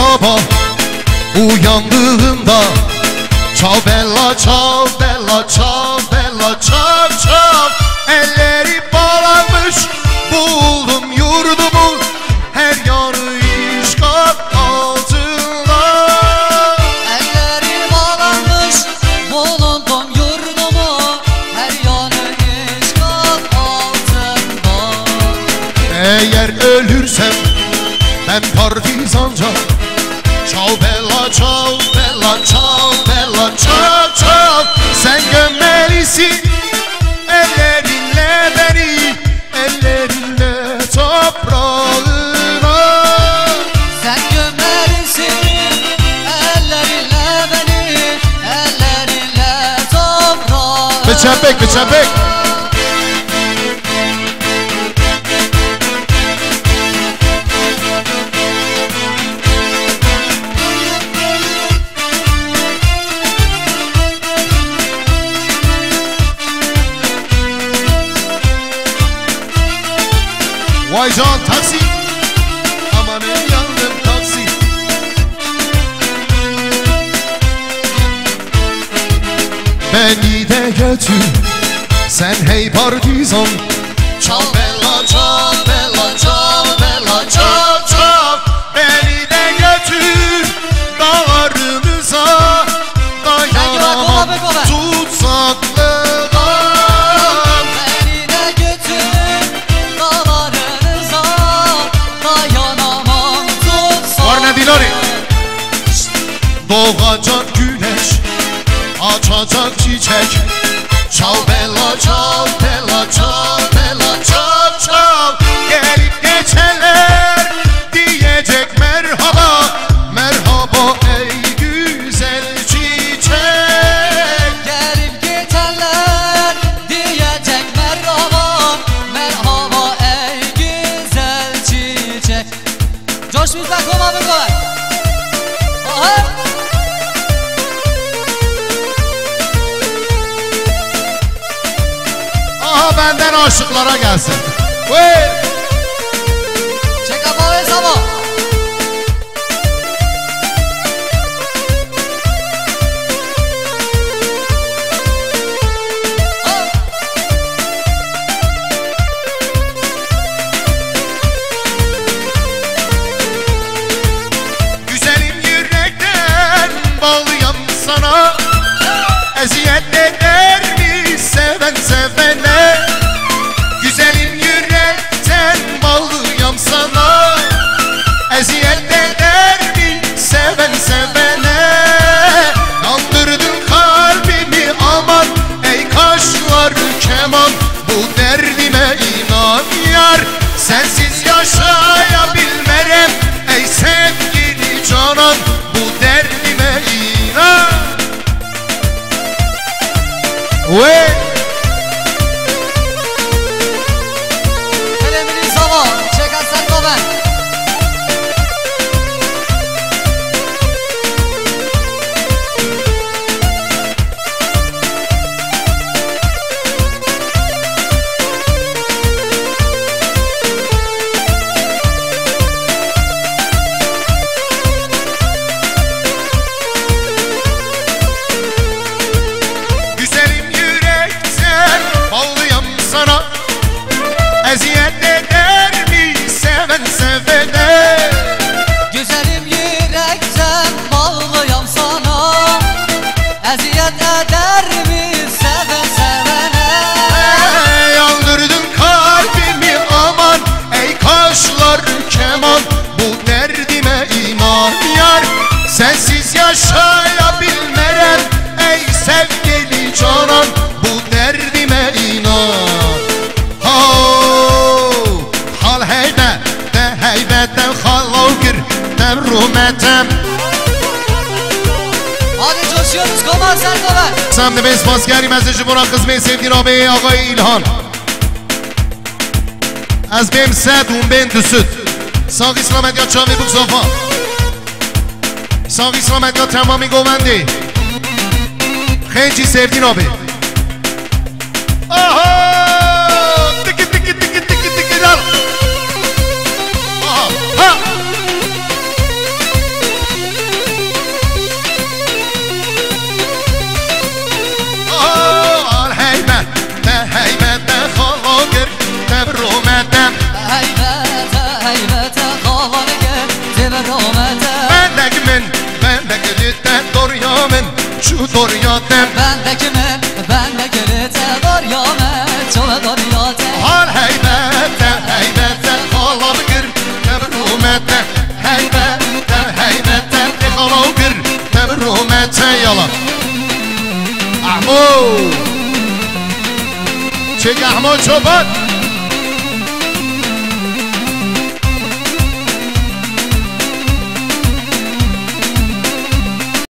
sabah uyandığımda çal bella çal bella çal bella çal çal. Elleri bağlanmış buldum yurdumu, her yanı işgal altında. Elleri bağlanmış bulundum yurdumu, her yanı işgal altında. Eğer ölürsem ben partizanca çal bella çal bella çal bella çal çal. Sen gömmelisin ellerinle beni, ellerinle toprağına. Sen gömmelisin ellerinle beni, ellerinle toprağa. Beçempek beçempek. Vay can taksi, amanın yandım taksi. Beni de götür sen hey partizan, çal bella çal bella çal bella çal çal. Beni de götür dağlarımıza, dayanamam tutsaklığa. Doğacak güneş, açacak çiçek, çal bella çal bella çal bella çal çal. Gelip geçenler diyecek merhaba, merhaba ey güzel çiçek. Gelip geçenler diyecek merhaba, merhaba ey güzel çiçek. Coş bir takım abi koy. Aha benden aşıklara gelsin. Vay! Çek kapalı hesabı. Güzelim yürekten bağlıyam sana, eziyet eder mi seven sevene? Güzelim yürekten bağlıyam sana, eziyet eder mi seven sevene? Yandırdın kalbimi aman ey kaşlar keman, bu derdime inan yar, sensiz yaşayabilmerem ey sevgili canan, bu derdime inan. Wey! Kalemini sabah, çek Hasan Koben. Güzelim yürekten bağlıyam sana, eziyet eder mi seven sevene? Güzelim yürekten bağlıyam sana, eziyet eder mi seven sevene? Yandırdın kalbimi aman ey kaşlar keman, bu derdime inan yar, sensiz yaşayabilmerem ey sevgili canan, bu derdime inan. Hal heyde de heybetten halogir dem rumetem. Hadi coşuyoruz Koben sen Koben. Samde bez baskeri mesajı buna kızmayı sevdiğin ağabey Ağay İlhan. Az benim sedum ben düsüt. Sağ İslamet ya çavi bu zafa. Sağ İslamet ya tamamı govendi. Genci sevdiğin abi. Aha! Tiki tiki tiki tiki tiki dal. Aha! Ha! دوریاته بندگی من گلته داریامه چوه داریاته حال هیبته خالا بگر تبرومته هیبته خالا بگر تبرومته یالا احمو چه احمو چوبان